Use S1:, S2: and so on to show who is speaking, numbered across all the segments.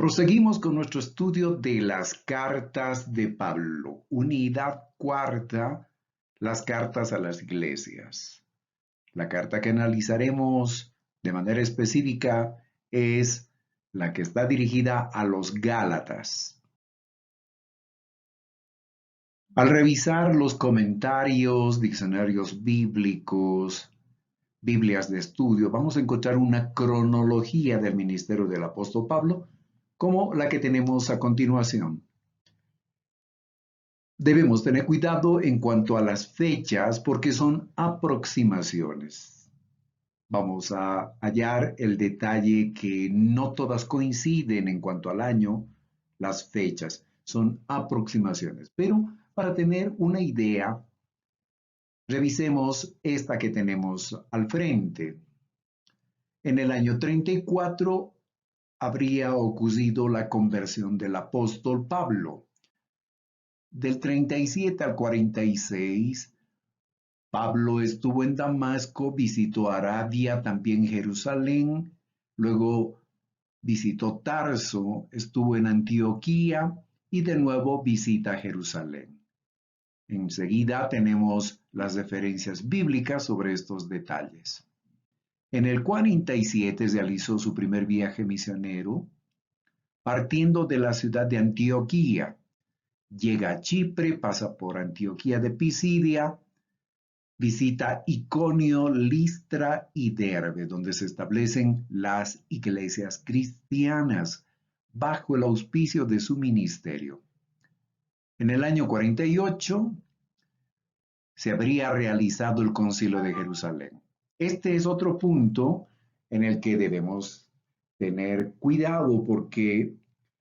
S1: Proseguimos con nuestro estudio de las cartas de Pablo, unidad cuarta, las cartas a las iglesias. La carta que analizaremos de manera específica es la que está dirigida a los Gálatas. Al revisar los comentarios, diccionarios bíblicos, Biblias de estudio, vamos a encontrar una cronología del ministerio del apóstol Pablo, como la que tenemos a continuación. Debemos tener cuidado en cuanto a las fechas porque son aproximaciones. Vamos a hallar el detalle que no todas coinciden en cuanto al año, las fechas, son aproximaciones. Pero para tener una idea, revisemos esta que tenemos al frente. En el año 34 habría ocurrido la conversión del apóstol Pablo. Del 37 al 46, Pablo estuvo en Damasco, visitó Arabia, también Jerusalén, luego visitó Tarso, estuvo en Antioquía y de nuevo visita Jerusalén. Enseguida tenemos las referencias bíblicas sobre estos detalles. En el 47 realizó su primer viaje misionero, partiendo de la ciudad de Antioquía. Llega a Chipre, pasa por Antioquía de Pisidia, visita Iconio, Listra y Derbe, donde se establecen las iglesias cristianas bajo el auspicio de su ministerio. En el año 48 se habría realizado el Concilio de Jerusalén. Este es otro punto en el que debemos tener cuidado porque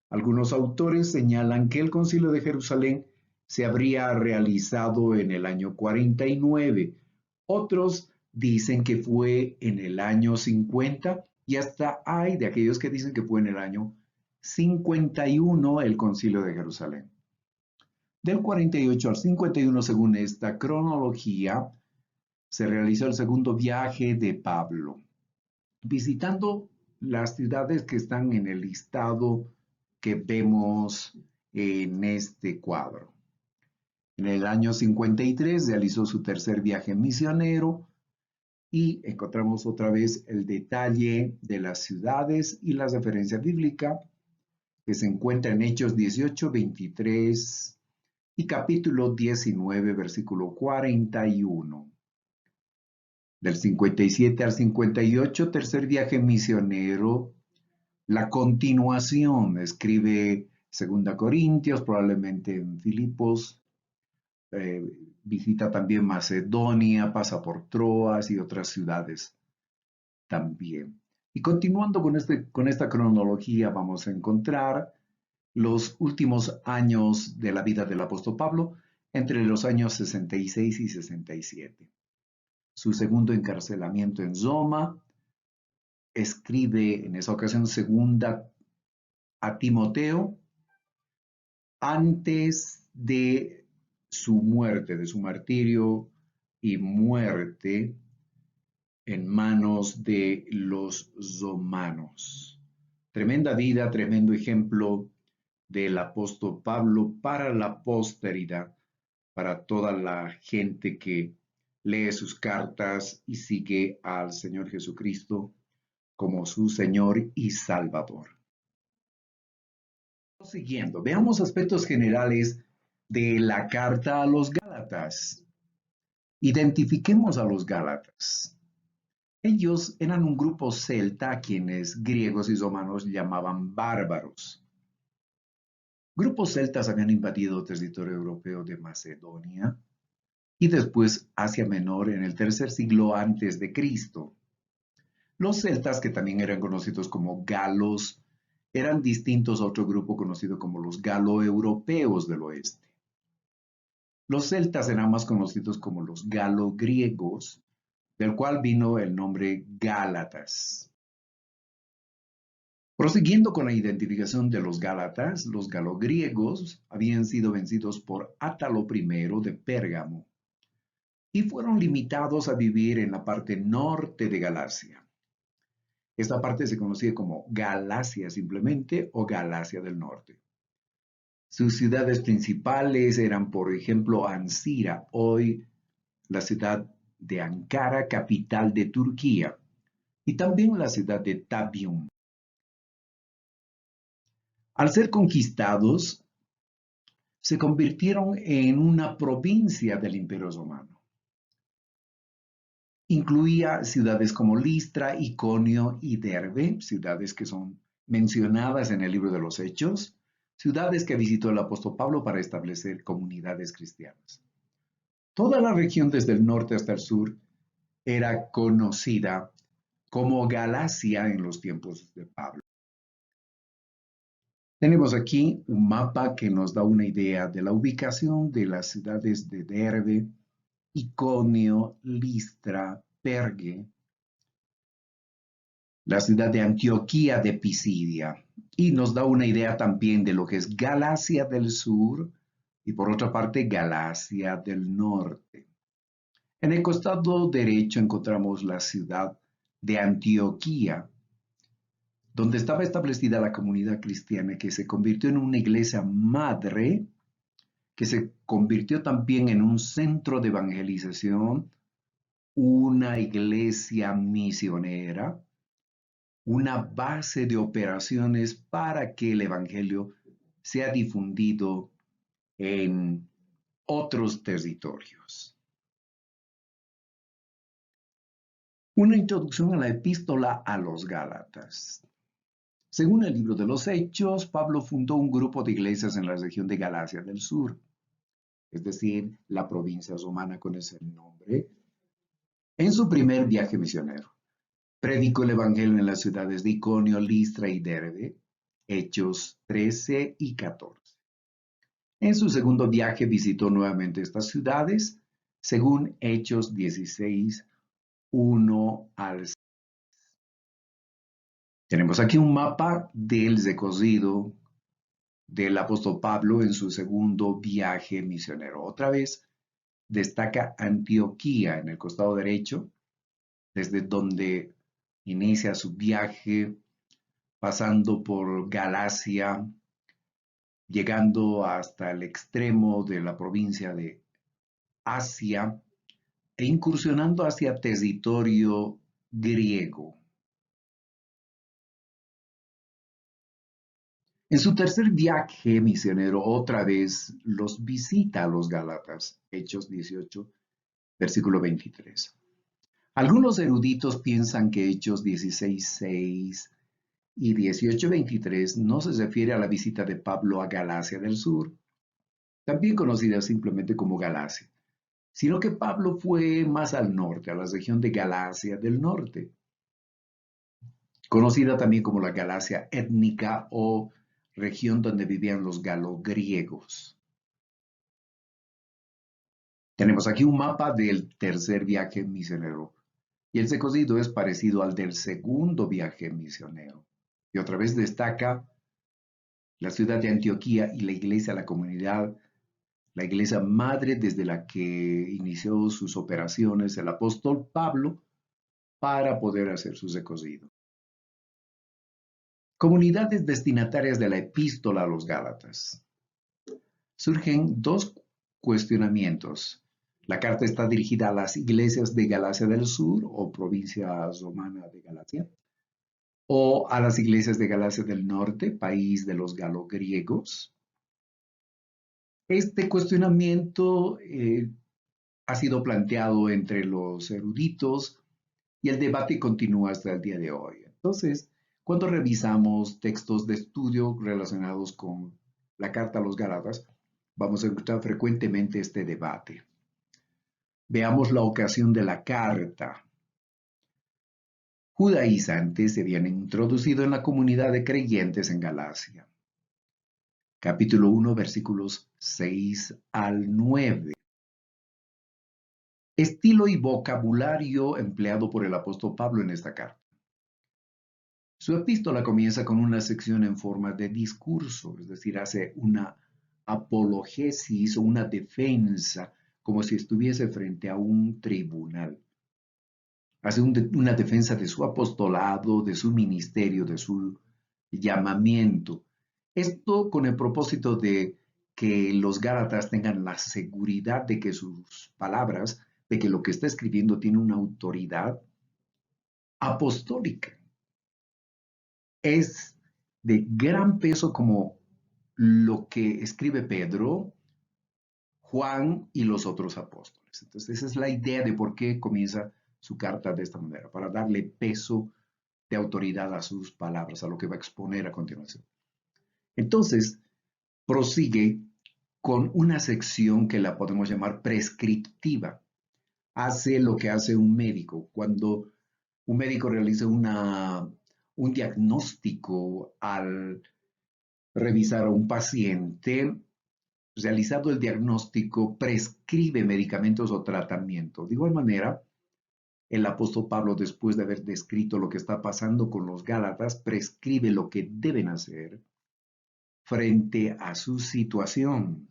S1: algunos autores señalan que el Concilio de Jerusalén se habría realizado en el año 49. Otros dicen que fue en el año 50 y hasta hay de aquellos que dicen que fue en el año 51 el Concilio de Jerusalén. Del 48 al 51, según esta cronología, se realizó el segundo viaje de Pablo, visitando las ciudades que están en el listado que vemos en este cuadro. En el año 53 realizó su tercer viaje misionero y encontramos otra vez el detalle de las ciudades y la referencia bíblica que se encuentra en Hechos 18, 23 y capítulo 19, versículo 41. Del 57 al 58, tercer viaje misionero. La continuación, escribe 2 Corintios, probablemente en Filipos, visita también Macedonia, pasa por Troas y otras ciudades también. Y continuando con esta cronología, vamos a encontrar los últimos años de la vida del apóstol Pablo, entre los años 66 y 67. Su segundo encarcelamiento en Roma, escribe en esa ocasión segunda a Timoteo, antes de su muerte, de su martirio y muerte en manos de los romanos. Tremenda vida, tremendo ejemplo del apóstol Pablo para la posteridad, para toda la gente que lee sus cartas y sigue al Señor Jesucristo como su Señor y Salvador. Siguiendo, veamos aspectos generales de la carta a los Gálatas. Identifiquemos a los Gálatas. Ellos eran un grupo celta a quienes griegos y romanos llamaban bárbaros. Grupos celtas habían invadido territorio europeo de Macedonia y después Asia Menor en el tercer siglo antes de Cristo. Los celtas, que también eran conocidos como galos, eran distintos a otro grupo conocido como los galo-europeos del oeste. Los celtas eran más conocidos como los galo-griegos, del cual vino el nombre Gálatas. Prosiguiendo con la identificación de los Gálatas, los galogriegos habían sido vencidos por Átalo I de Pérgamo y fueron limitados a vivir en la parte norte de Galacia. Esta parte se conocía como Galacia simplemente o Galacia del Norte. Sus ciudades principales eran, por ejemplo, Ancira, hoy la ciudad de Ankara, capital de Turquía, y también la ciudad de Tabyum. Al ser conquistados, se convirtieron en una provincia del Imperio Romano. Incluía ciudades como Listra, Iconio y Derbe, ciudades que son mencionadas en el libro de los Hechos, ciudades que visitó el apóstol Pablo para establecer comunidades cristianas. Toda la región desde el norte hasta el sur era conocida como Galacia en los tiempos de Pablo. Tenemos aquí un mapa que nos da una idea de la ubicación de las ciudades de Derbe, Iconio, Listra, Perge, la ciudad de Antioquía de Pisidia, y nos da una idea también de lo que es Galacia del Sur y por otra parte Galacia del Norte. En el costado derecho encontramos la ciudad de Antioquía, donde estaba establecida la comunidad cristiana que se convirtió en una iglesia madre, que se convirtió también en un centro de evangelización, una iglesia misionera, una base de operaciones para que el Evangelio sea difundido en otros territorios. Una introducción a la epístola a los Gálatas. Según el libro de los Hechos, Pablo fundó un grupo de iglesias en la región de Galacia del Sur, es decir, la provincia romana con ese nombre, en su primer viaje misionero. Predicó el Evangelio en las ciudades de Iconio, Listra y Derbe, Hechos 13 y 14. En su segundo viaje visitó nuevamente estas ciudades, según Hechos 16, 1 al 6. Tenemos aquí un mapa del recorrido del apóstol Pablo en su segundo viaje misionero. Otra vez destaca Antioquía en el costado derecho, desde donde inicia su viaje, pasando por Galacia, llegando hasta el extremo de la provincia de Asia e incursionando hacia territorio griego. En su tercer viaje misionero, otra vez los visita a los Gálatas, Hechos 18, versículo 23. Algunos eruditos piensan que Hechos 16:6 y 18:23 no se refiere a la visita de Pablo a Galacia del Sur, también conocida simplemente como Galacia, sino que Pablo fue más al norte, a la región de Galacia del Norte, conocida también como la Galacia étnica o región donde vivían los galogriegos. Tenemos aquí un mapa del tercer viaje misionero y el recorrido es parecido al del segundo viaje misionero. Y otra vez destaca la ciudad de Antioquía y la iglesia, la comunidad, la iglesia madre desde la que inició sus operaciones el apóstol Pablo para poder hacer su recorrido. Comunidades destinatarias de la epístola a los Gálatas. Surgen dos cuestionamientos. La carta está dirigida a las iglesias de Galacia del Sur o provincia romana de Galacia, o a las iglesias de Galacia del Norte, país de los galogriegos. Este cuestionamiento ha sido planteado entre los eruditos y el debate continúa hasta el día de hoy. Entonces, cuando revisamos textos de estudio relacionados con la carta a los Gálatas, vamos a encontrar frecuentemente este debate. Veamos la ocasión de la carta. Judaizantes se habían introducido en la comunidad de creyentes en Galacia. Capítulo 1, versículos 6 al 9. Estilo y vocabulario empleado por el apóstol Pablo en esta carta. Su epístola comienza con una sección en forma de discurso, es decir, hace una apologesis o una defensa, como si estuviese frente a un tribunal. hace una defensa de su apostolado, de su ministerio, de su llamamiento. Esto con el propósito de que los Gálatas tengan la seguridad de que sus palabras, de que lo que está escribiendo tiene una autoridad apostólica. Es de gran peso como lo que escribe Pedro, Juan y los otros apóstoles. Entonces, esa es la idea de por qué comienza su carta de esta manera, para darle peso de autoridad a sus palabras, a lo que va a exponer a continuación. Entonces, prosigue con una sección que la podemos llamar prescriptiva. Hace lo que hace un médico. Cuando un médico realiza un diagnóstico al revisar a un paciente, realizado el diagnóstico, prescribe medicamentos o tratamiento. De igual manera, el apóstol Pablo, después de haber descrito lo que está pasando con los Gálatas, prescribe lo que deben hacer frente a su situación.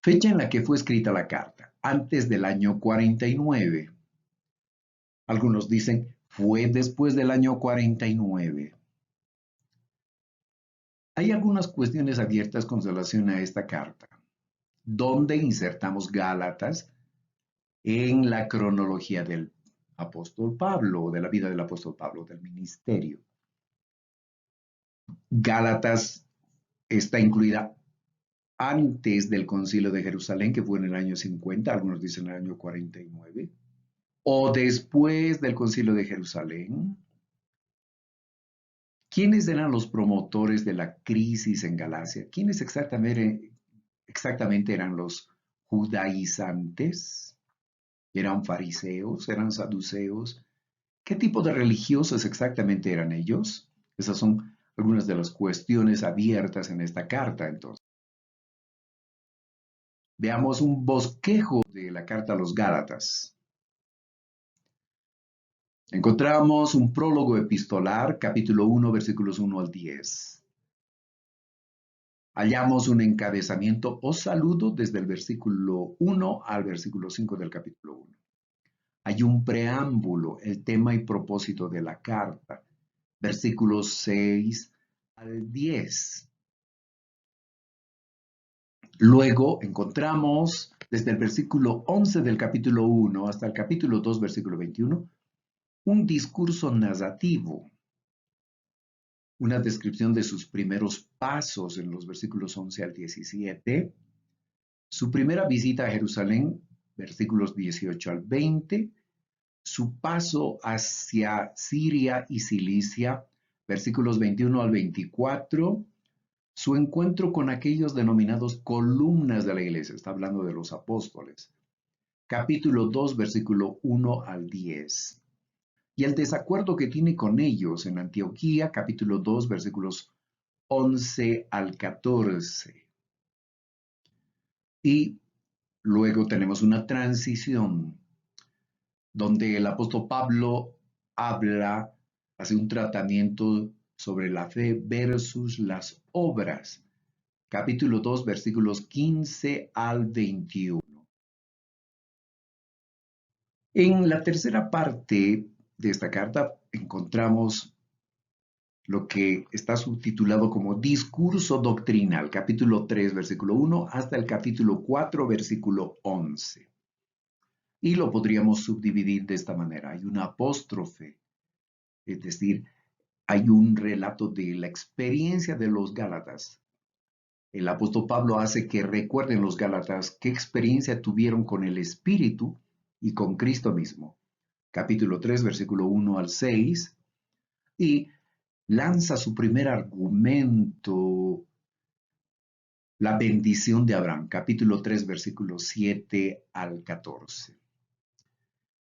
S1: Fecha en la que fue escrita la carta, antes del año 49. Algunos dicen, fue después del año 49. Hay algunas cuestiones abiertas con relación a esta carta. ¿Dónde insertamos Gálatas en la cronología del apóstol Pablo, de la vida del apóstol Pablo, del ministerio? Gálatas está incluida antes del Concilio de Jerusalén, que fue en el año 50, algunos dicen el año 49, o después del Concilio de Jerusalén. ¿Quiénes eran los promotores de la crisis en Galacia? ¿Quiénes exactamente eran los judaizantes? ¿Eran fariseos? ¿Eran saduceos? ¿Qué tipo de religiosos exactamente eran ellos? Esas son algunas de las cuestiones abiertas en esta carta, entonces. Veamos un bosquejo de la carta a los Gálatas. Encontramos un prólogo epistolar, capítulo 1, versículos 1 al 10. Hallamos un encabezamiento o saludo desde el versículo 1 al versículo 5 del capítulo 1. Hay un preámbulo, el tema y propósito de la carta, versículos 6 al 10. Luego encontramos desde el versículo 11 del capítulo 1 hasta el capítulo 2, versículo 21, un discurso narrativo, una descripción de sus primeros pasos en los versículos 11 al 17, su primera visita a Jerusalén, versículos 18 al 20, su paso hacia Siria y Cilicia, versículos 21 al 24, su encuentro con aquellos denominados columnas de la iglesia, está hablando de los apóstoles, capítulo 2, versículo 1 al 10. Y el desacuerdo que tiene con ellos en Antioquía, capítulo 2, versículos 11 al 14. Y luego tenemos una transición donde el apóstol Pablo hace un tratamiento sobre la fe versus las obras. Capítulo 2, versículos 15 al 21. En la tercera parte de esta carta encontramos lo que está subtitulado como discurso doctrinal, capítulo 3, versículo 1 hasta el capítulo 4, versículo 11. Y lo podríamos subdividir de esta manera. Hay una apóstrofe, es decir, hay un relato de la experiencia de los Gálatas. El apóstol Pablo hace que recuerden los Gálatas qué experiencia tuvieron con el Espíritu y con Cristo mismo. Capítulo 3, versículo 1 al 6. Y lanza su primer argumento, la bendición de Abraham, capítulo 3, versículos 7 al 14.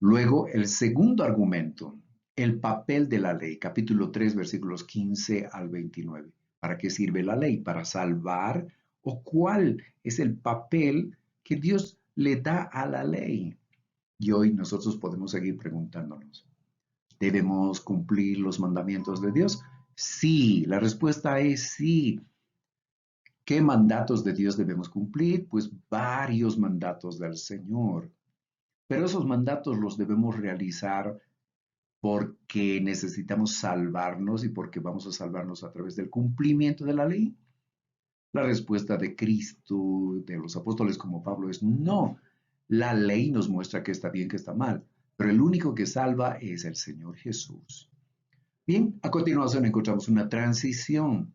S1: Luego, el segundo argumento, el papel de la ley, capítulo 3, versículos 15 al 29. ¿Para qué sirve la ley? ¿Para salvar? ¿O cuál es el papel que Dios le da a la ley? Y hoy nosotros podemos seguir preguntándonos, ¿debemos cumplir los mandamientos de Dios? Sí, la respuesta es sí. ¿Qué mandatos de Dios debemos cumplir? Pues varios mandatos del Señor. Pero esos mandatos los debemos realizar porque necesitamos salvarnos y porque vamos a salvarnos a través del cumplimiento de la ley. La respuesta de Cristo, de los apóstoles como Pablo, es no. La ley nos muestra que está bien, que está mal, pero el único que salva es el Señor Jesús. Bien, a continuación encontramos una transición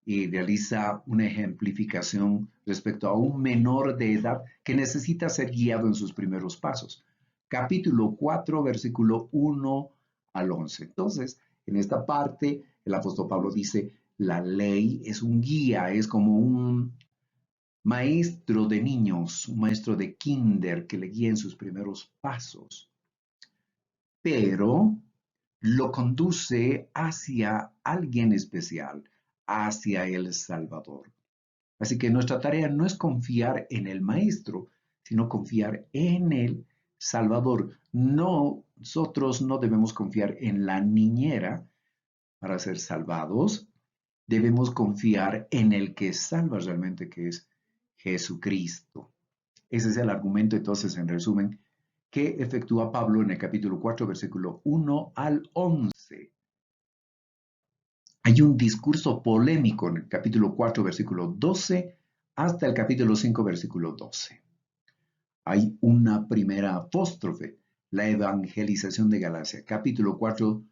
S1: y realiza una ejemplificación respecto a un menor de edad que necesita ser guiado en sus primeros pasos. Capítulo 4, versículo 1 al 11. Entonces, en esta parte, el apóstol Pablo dice, la ley es un guía, es como un maestro de niños, un maestro de kinder que le guía en sus primeros pasos, pero lo conduce hacia alguien especial, hacia el Salvador. Así que nuestra tarea no es confiar en el Maestro, sino confiar en el Salvador. No, nosotros no debemos confiar en la niñera para ser salvados. Debemos confiar en el que salva realmente, que es Jesucristo. Ese es el argumento, entonces, en resumen, que efectúa Pablo en el capítulo 4, versículo 1 al 11. Hay un discurso polémico en el capítulo 4, versículo 12, hasta el capítulo 5, versículo 12. Hay una primera apóstrofe, la evangelización de Galacia, capítulo 4,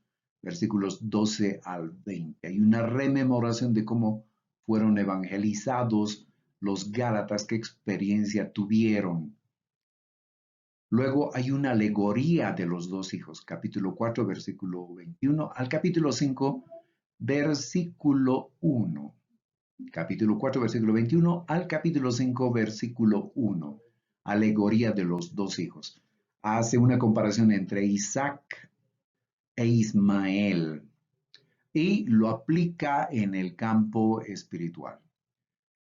S1: versículos 12 al 20. Hay una rememoración de cómo fueron evangelizados los Gálatas, qué experiencia tuvieron. Luego hay una alegoría de los dos hijos, capítulo 4, versículo 21 al capítulo 5, versículo 1. Capítulo 4, versículo 21 al capítulo 5, versículo 1. Alegoría de los dos hijos. Hace una comparación entre Isaac e Ismael y lo aplica en el campo espiritual.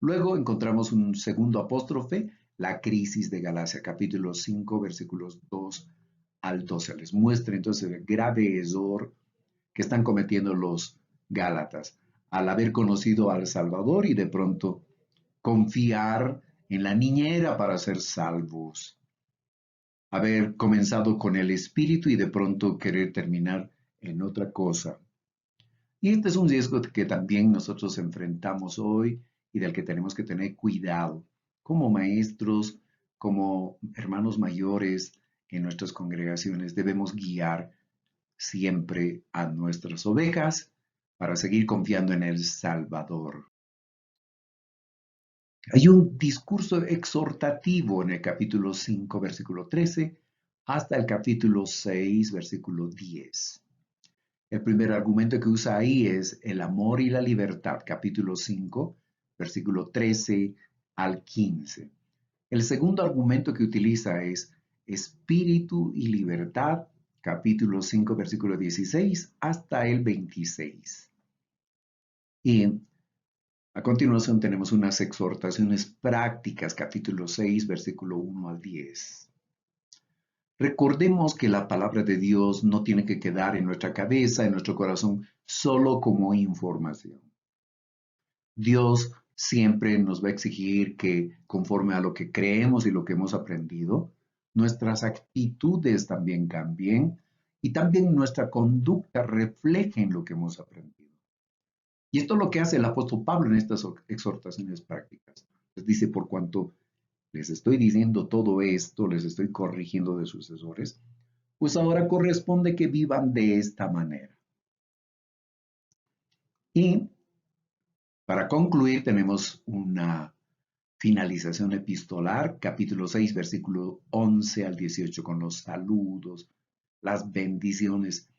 S1: Luego encontramos un segundo apóstrofe, la crisis de Galacia, capítulo 5, versículos 2 al 12. Les muestra entonces el grave error que están cometiendo los Gálatas al haber conocido al Salvador y de pronto confiar en la niñera para ser salvos. Haber comenzado con el Espíritu y de pronto querer terminar en otra cosa. Y este es un riesgo que también nosotros enfrentamos hoy y del que tenemos que tener cuidado como maestros, como hermanos mayores en nuestras congregaciones. Debemos guiar siempre a nuestras ovejas para seguir confiando en el Salvador. Hay un discurso exhortativo en el capítulo 5, versículo 13, hasta el capítulo 6, versículo 10. El primer argumento que usa ahí es el amor y la libertad, capítulo 5, versículo 13 al 15. El segundo argumento que utiliza es espíritu y libertad, capítulo 5, versículo 16 hasta el 26. Y a continuación tenemos unas exhortaciones prácticas, capítulo 6, versículo 1 al 10. Recordemos que la palabra de Dios no tiene que quedar en nuestra cabeza, en nuestro corazón, solo como información. Dios siempre nos va a exigir que, conforme a lo que creemos y lo que hemos aprendido, nuestras actitudes también cambien y también nuestra conducta reflejen lo que hemos aprendido. Y esto es lo que hace el apóstol Pablo en estas exhortaciones prácticas. Les dice, por cuanto les estoy diciendo todo esto, les estoy corrigiendo de sus errores, pues ahora corresponde que vivan de esta manera. Y para concluir tenemos una finalización epistolar, capítulo 6, versículo 11 al 18, con los saludos, las bendiciones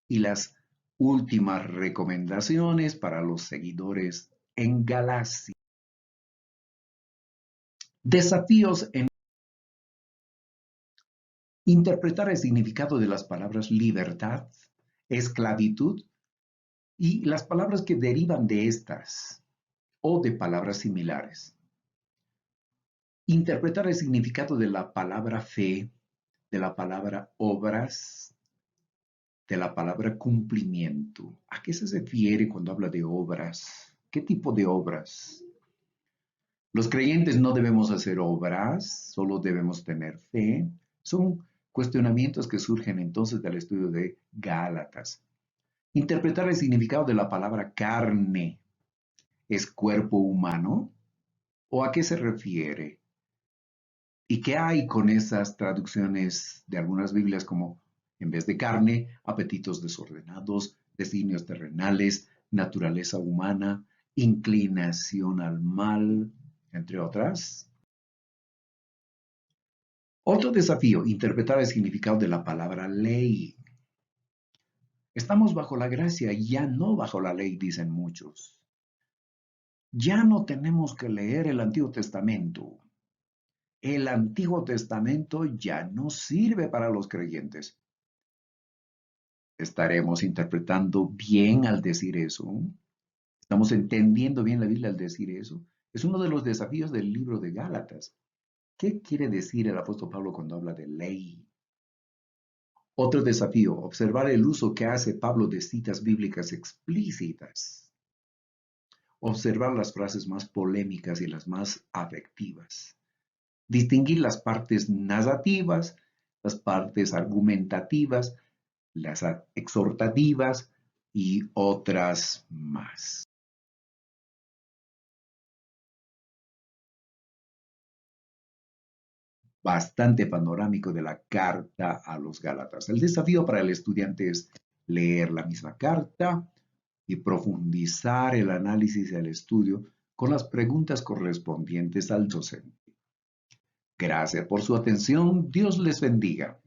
S1: y las últimas recomendaciones para los seguidores en Galacia. Desafíos en interpretar el significado de las palabras libertad, esclavitud y las palabras que derivan de estas o de palabras similares. Interpretar el significado de la palabra fe, de la palabra obras, de la palabra cumplimiento. ¿A qué se refiere cuando habla de obras? ¿Qué tipo de obras? Los creyentes no debemos hacer obras, solo debemos tener fe, Son cuestionamientos que surgen entonces del estudio de Gálatas. Interpretar el significado de la palabra carne. ¿Es cuerpo humano? ¿O a qué se refiere? ¿Y qué hay con esas traducciones de algunas Biblias como en vez de carne, apetitos desordenados, designios terrenales, naturaleza humana, inclinación al mal, entre otras? Otro desafío, interpretar el significado de la palabra ley. Estamos bajo la gracia, ya no bajo la ley, dicen muchos. Ya no tenemos que leer el Antiguo Testamento. El Antiguo Testamento ya no sirve para los creyentes. ¿Estaremos interpretando bien al decir eso? ¿Estamos entendiendo bien la Biblia al decir eso? Es uno de los desafíos del libro de Gálatas. ¿Qué quiere decir el apóstol Pablo cuando habla de ley? Otro desafío, observar el uso que hace Pablo de citas bíblicas explícitas. Observar las frases más polémicas y las más afectivas. Distinguir las partes narrativas, las partes argumentativas, las exhortativas y otras más. Bastante panorámico de la carta a los Gálatas. El desafío para el estudiante es leer la misma carta y profundizar el análisis y el estudio con las preguntas correspondientes al docente. Gracias por su atención. Dios les bendiga.